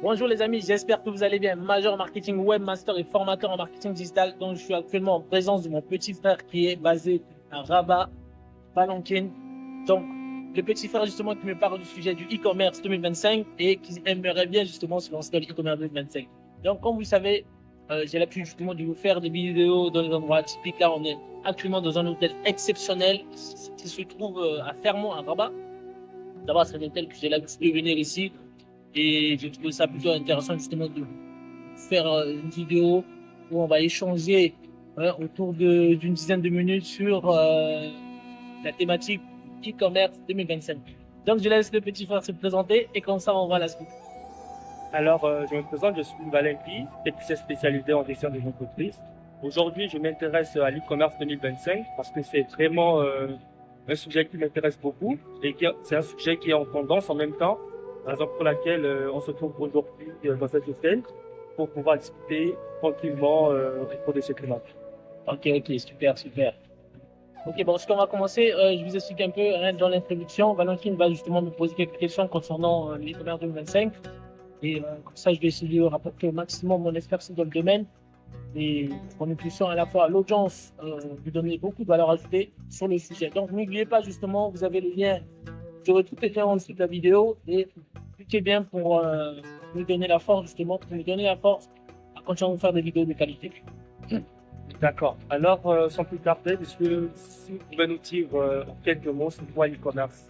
Bonjour les amis, j'espère que vous allez bien. Major marketing webmaster et formateur en marketing digital. Donc, je suis actuellement en présence de mon petit frère qui est basé à Rabat, Palanquine. Donc, le petit frère justement qui me parle du sujet du e-commerce 2025 et qui aimerait bien justement se lancer dans l'e-commerce 2025. Donc, comme vous le savez, j'ai l'habitude justement de vous faire des vidéos dans les endroits typiques. Là, on est actuellement dans un hôtel exceptionnel qui se trouve à Fermont, à Rabat. D'abord, c'est un hôtel que j'ai l'habitude de venir ici. Et j'ai trouvé ça plutôt intéressant justement de faire une vidéo où on va échanger autour d'une dizaine de minutes sur la thématique e-commerce 2025. Donc, je laisse le petit frère se présenter et comme ça, on va à la suite. Alors, je me présente, je suis Valentin, technicien spécialisé en gestion des entreprises. Aujourd'hui, je m'intéresse à l'e-commerce 2025 parce que c'est vraiment un sujet qui m'intéresse beaucoup et c'est un sujet qui est en tendance en même temps, raison pour laquelle on se trouve aujourd'hui dans cette hôtel pour pouvoir discuter tranquillement autour de ce thématique. Ok, ok, super, super. Ok, bon, ce qu'on va commencer, je vous explique un peu hein, dans l'introduction. Valentine va justement me poser quelques questions concernant l'e-commerce 2025. Et comme ça, je vais essayer de rapporter au maximum mon expertise dans le domaine et pour nous puissions à la fois à l'audience lui donner beaucoup de valeur ajoutée sur le sujet. Donc, n'oubliez pas justement, vous avez le lien sur tout écran en dessous de la vidéo et cliquez bien pour nous donner la force justement, pour nous donner la force à continuer à faire des vidéos de qualité. D'accord. Alors, sans plus tarder, si vous pouvez nous dire en quelques mots c'est quoi l'e-commerce?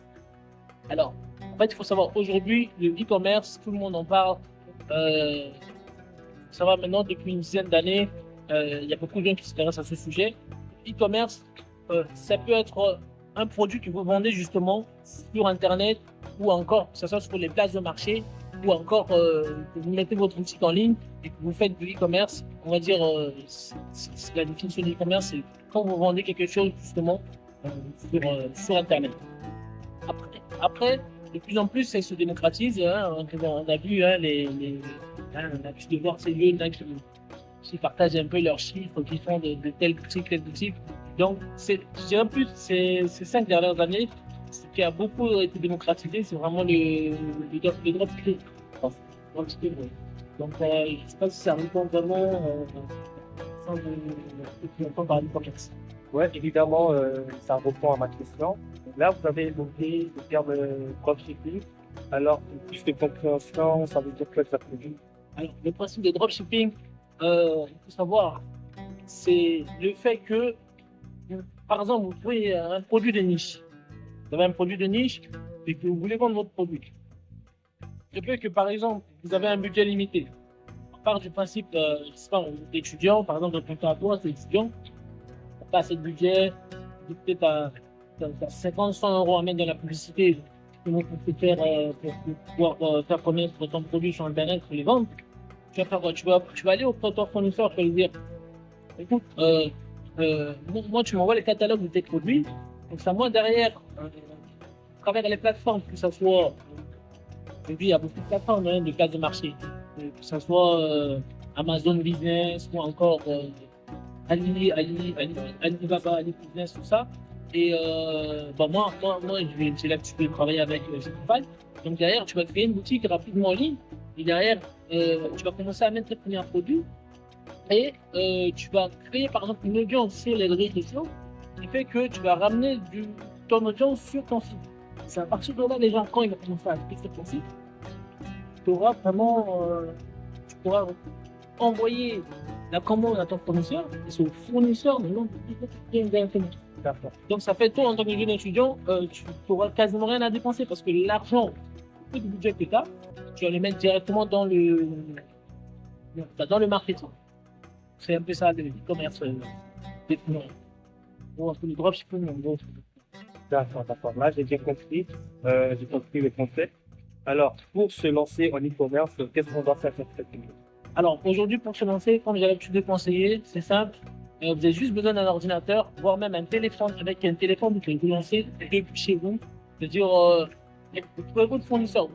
Alors, en fait, il faut savoir aujourd'hui, le e-commerce, tout le monde en parle. Euh, Ça va maintenant depuis une dizaine d'années. Il y a beaucoup de gens qui s'intéressent à ce sujet. E-commerce, ça peut être un produit que vous vendez justement sur Internet ou encore, que ce soit sur les places de marché ou encore que vous mettez votre boutique en ligne et que vous faites du e-commerce. On va dire, la définition de e-commerce, c'est quand vous vendez quelque chose justement sur Internet. Après, de plus en plus, ça se démocratise. Hein. On a vu hein, hein, on a pu de voir ces lieux là, qui partagent un peu leurs chiffres, qui font de telles boutiques, telles boutiques. Donc, je dirais plus, ces 5 dernières années, ce qui a beaucoup été démocratisé, c'est vraiment le dropshipping. Enfin, dropshipping, oui. Donc, je ne sais pas si ça répond vraiment sans de ce qu'on entend par e-commerce. Ouais, évidemment, ça répond à ma question. Là, vous avez évoqué le terme dropshipping. Alors, pour plus de compréhension, ça veut dire quoi exactement? Alors, le principe de dropshipping, il faut savoir, c'est le fait que, par exemple, vous trouvez un produit de niche. Vous avez un produit de niche et que vous voulez vendre votre produit. Je peut que, par exemple, vous avez un budget limité. On part du principe, je sais pas, vous êtes étudiant, par exemple, dans ton cas à toi, c'est étudiant, tu n'as pas assez de budget, peut-être à 50, 100 euros à mettre dans la publicité, comment tu peux faire pour pouvoir faire connaître ton produit sur Internet pour les vendre. Tu vas faire quoi? Tu vas aller auprès de ton fournisseur, tu vas lui dire, écoute, moi, tu m'envoies les catalogues de tes produits. Donc, ça, moi, derrière, à travers les plateformes, que ce soit, aujourd'hui, il y a beaucoup de plateformes hein, de place de marché, que ce soit Amazon Business ou encore Alibaba, Ali Business, tout ça. Et bah, moi j'ai l'habitude de travailler avec Shopify. Donc, derrière, tu vas créer une boutique rapidement en ligne. Et derrière, tu vas commencer à mettre tes premiers produits et tu vas créer par exemple une audience sur les réseaux sociaux qui fait que tu vas ramener ton audience sur ton site. C'est à partir de là, les gens, quand ils vont commencer à acheter sur ton site, tu auras vraiment, tu pourras envoyer la commande à ton fournisseur et c'est au fournisseur de directement. D'accord. Donc ça fait toi en tant que jeune étudiant, tu n'auras quasiment rien à dépenser parce que l'argent, tout le budget que tu as, tu vas le mettre directement dans le marketing. C'est un peu ça le e-commerce. Bon, un peu le dropshipping, en gros. D'accord, d'accord. Là, j'ai compris le concept. Alors, pour se lancer en e-commerce, qu'est-ce qu'on doit faire exactement? Alors, aujourd'hui, pour se lancer, comme j'ai l'habitude de conseiller, c'est simple. Vous avez juste besoin d'un ordinateur, voire même un téléphone. Avec un téléphone, vous pouvez vous lancer depuis chez vous. C'est-à-dire, vous trouvez votre fournisseur.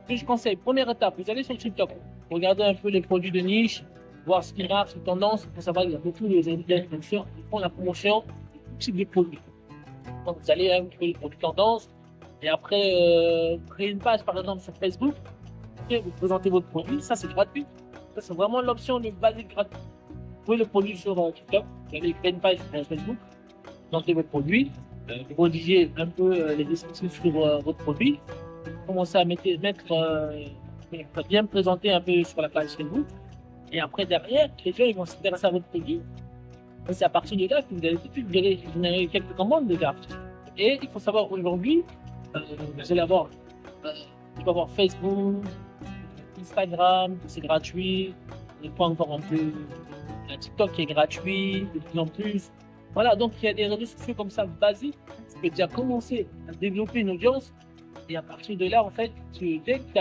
Ce que je conseille, première étape, vous allez sur TikTok, regardez un peu les produits de niche, voir ce qui marche, les tendances. Il faut savoir qu'il y a beaucoup d'influenceurs qui font la promotion de tout type de produits. Donc, vous allez un petit peu les produits tendances. Et après, créer une page, par exemple, sur Facebook. expliquer, vous présentez votre produit, ça c'est gratuit. Ça c'est vraiment l'option de basique gratuite. Vous pouvez le produire sur TikTok, vous avez créé une page sur Facebook, présentez votre produit, vous rédigez un peu les descriptifs sur votre produit, commencez à bien présenter un peu sur la page Facebook. Et après, derrière, les gens ils vont s'intéresser à votre produit. Et c'est à partir de là que vous allez tout de suite générer quelques commandes déjà. Et il faut savoir aujourd'hui, vous allez avoir, tu vas avoir Facebook, Instagram, c'est gratuit. On pas encore un peu TikTok qui est gratuit de plus en plus. Voilà, donc il y a des réseaux sociaux comme ça basiques. Tu peux déjà commencer à développer une audience. Et à partir de là, en fait, dès que tu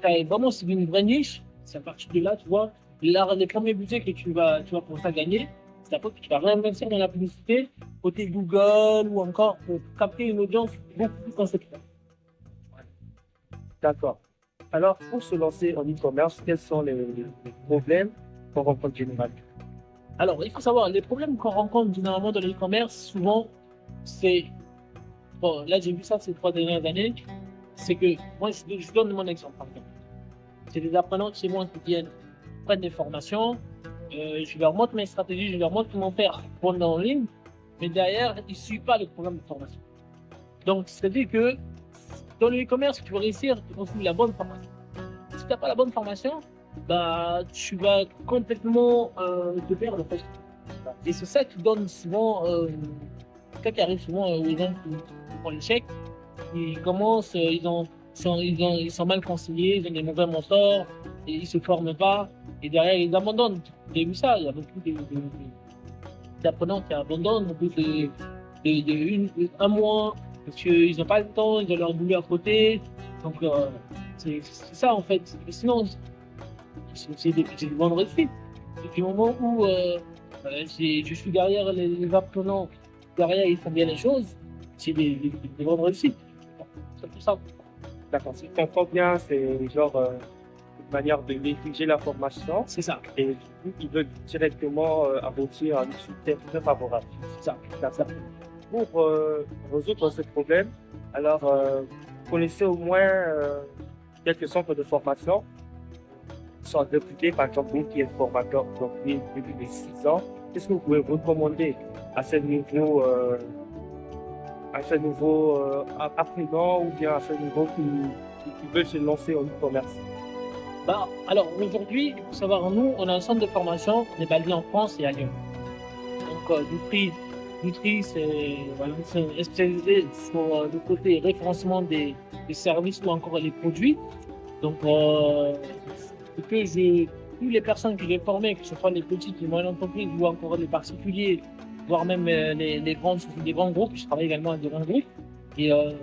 as vraiment ciblé une vraie niche, c'est à partir de là, tu vois, les premiers budgets que tu vas commencer à gagner, c'est à peu que tu vas réinvestir dans la publicité, côté Google ou encore pour capter une audience beaucoup plus conséquente. D'accord. Alors, pour se lancer en e-commerce, quels sont les problèmes qu'on rencontre généralement? Alors, il faut savoir, les problèmes qu'on rencontre généralement dans l'e-commerce, souvent, c'est... Bon, là, j'ai vu ça ces 3 dernières années, c'est que, moi, je donne mon exemple, par exemple. C'est des apprenants chez moi qui viennent, prennent des formations, je leur montre mes stratégies, je leur montre comment faire pour vendre en ligne, mais derrière, ils ne suivent pas le programme de formation. Donc, c'est-à-dire que dans le e-commerce, tu vas réussir, tu construis la bonne formation. Si tu n'as pas la bonne formation, bah, tu vas complètement te perdre. En fait. Et c'est ça qui donne souvent, ça qui arrive souvent aux gens qui font l'échec. Ils commencent, ils sont mal conseillés, ils ont des mauvais mentors, et ils ne se forment pas, et derrière ils abandonnent. J'ai vu ça, il y a beaucoup d'apprenants qui abandonnent au bout un mois, parce qu'ils n'ont pas le temps, ils ont leur boulot à côté. Donc c'est ça en fait. Mais sinon, c'est des bonnes réussites. Depuis le moment où je suis derrière les apprenants, derrière ils font bien les choses, c'est des bonnes réussites. C'est tout ça. D'accord. Si je comprends bien, c'est genre une manière de négliger la formation. C'est ça. Et du coup, ils veulent directement aboutir à une suite très favorable. C'est ça. Pour résoudre ce problème, alors, vous connaissez au moins quelques centres de formation qui sont réputés, par exemple, vous qui êtes formateur depuis plus de 6 ans. Qu'est-ce que vous pouvez recommander à ce niveau, apprenant ou bien à ce niveau qui veulent se lancer en e-commerce? Bah, alors aujourd'hui, il faut savoir, nous, on a un centre de formation, on est basé en France et à Lyon. Donc, Nutri, c'est spécialisé sur le côté référencement des services ou encore les produits. Donc, toutes les personnes que j'ai formées, que ce soit les petites, les moyennes entreprises ou encore les particuliers, voire même les grands groupes, je travaille également avec des grands groupes. Et je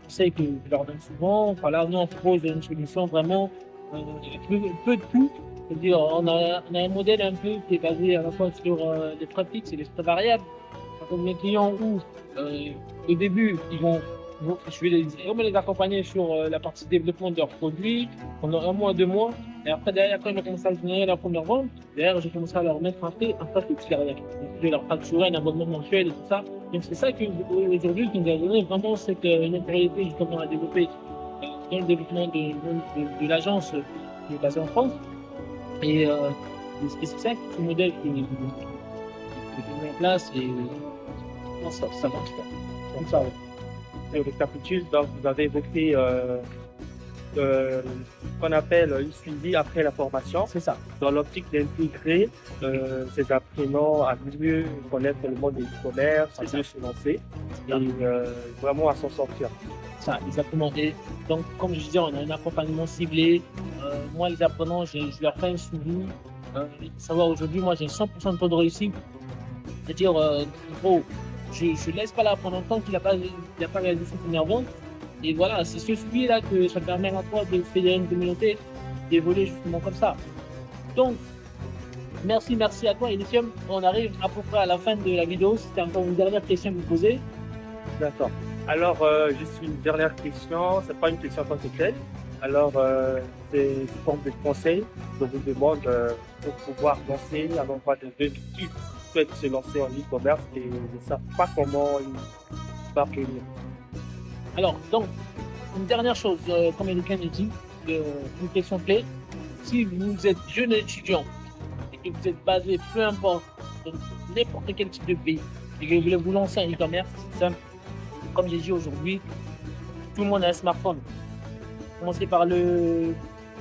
sais que je leur donne souvent, voilà, nous on propose une solution vraiment peu de tout. C'est-à-dire, on a un modèle un peu qui est basé à la fois sur les frais fixes et les frais variables. Comme les clients où, au début, je vais vraiment les accompagner sur la partie développement de leurs produits pendant 1 mois, 2 mois. Et après, derrière, quand ils vont commencer à générer leur première vente, derrière, j'ai commencé à leur mettre un frais fixe derrière. Donc, je vais leur facturer un abonnement mensuel et tout ça. Donc, c'est ça qu'aujourd'hui, qui nous a donné vraiment cette notoriété justement à développer dans le développement de l'agence qui est basée en France. Et c'est ça, ce modèle qui est mis en place et ça marche pas. Comme ça, Et au récapitule, donc vous avez évoqué ce qu'on appelle une suivi après la formation, c'est ça. dans l'optique d'intégrer ces apprenants à mieux connaître le monde de e-commerce, à mieux se lancer et vraiment à s'en sortir. Ça, exactement. Et donc, comme je disais, on a un accompagnement ciblé. Moi, les apprenants, je leur fais un suivi. Savoir aujourd'hui, moi, j'ai 100% de taux de réussite. C'est-à-dire, gros, je ne laisse pas l'apprenant tant qu'il n'a pas réalisé sa première vente. Et voilà, c'est ce suivi-là que ça permet à toi de fédérer une communauté, d'évoluer justement comme ça. Donc, merci à toi, Elysium. On arrive à peu près à la fin de la vidéo. C'était encore une dernière question à vous poser. D'accord. Alors, juste une dernière question. Ce n'est pas une question en tant que telle. Alors, c'est une forme de conseil que je vous demande pour pouvoir lancer à l'endroit de ceux qui souhaitent se lancer en e-commerce et ne savent pas comment ils parvenir. Alors, donc, une dernière chose, comme Elikan a dit, une question clé. Si vous êtes jeune étudiant et que vous êtes basé, peu importe, dans n'importe quel type de pays, et que vous voulez vous lancer en e-commerce, c'est simple. Comme j'ai dit aujourd'hui, tout le monde a un smartphone. Commencez par le...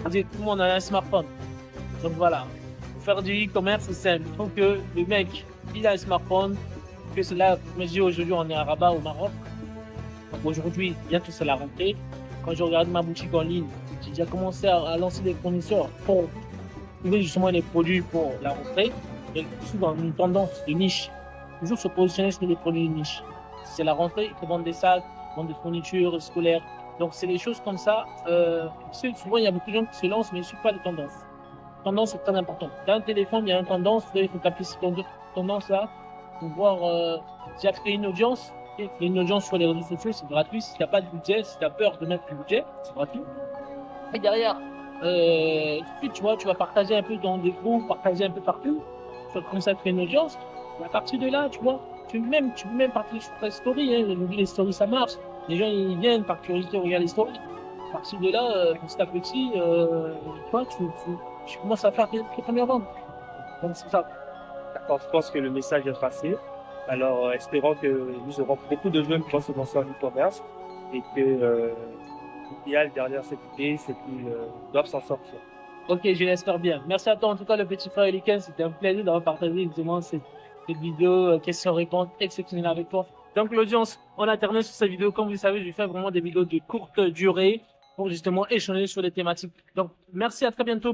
Tout le monde a un smartphone. Donc voilà, pour faire du e-commerce, c'est simple. Il faut que le mec, il a un smartphone, que cela, comme je dis aujourd'hui, on est à Rabat, au Maroc. Donc aujourd'hui, bientôt c'est la rentrée. Quand je regarde ma boutique en ligne, j'ai déjà commencé à lancer des fournisseurs pour trouver justement les produits pour la rentrée. Et souvent une tendance de niche, toujours se positionner sur les produits de niche. C'est la rentrée, il faut vendre des sacs, vendre des fournitures scolaires. Donc c'est des choses comme ça. Souvent il y a beaucoup de gens qui se lancent mais ils ne suivent pas les tendances. Tendance c'est très important. Dans un téléphone, il y a une tendance, il faut taper cette tendance là pour voir si tu as créé une audience. Une audience sur les réseaux sociaux, c'est gratuit. Si tu n'as pas de budget, si tu as peur de mettre du budget, c'est gratuit. Et derrière, tu vois, tu vas partager un peu dans des groupes, partager un peu partout. Tu vas commencer à créer une audience. Et à partir de là, tu vois, tu peux même partager sur ta story. Hein. Les stories, ça marche. Les gens, ils viennent par curiosité regarder les stories. À partir de là, petit à petit, tu vois, tu commences à faire tes premières ventes. Donc, c'est ça. D'accord, je pense que le message est passé. Alors, espérons que nous aurons beaucoup de jeunes qui vont se lancer en e-commerce et que l'idéal derrière cette idée, c'est qu'ils doivent s'en sortir. Ok, je l'espère bien. Merci à toi, en tout cas, le petit frère Elikan. C'était un plaisir d'avoir partagé justement cette vidéo questions-réponses exceptionnelle avec toi. Donc, l'audience, on a terminé sur cette vidéo. Comme vous le savez, je fais vraiment des vidéos de courte durée pour justement échanger sur des thématiques. Donc, merci, à très bientôt.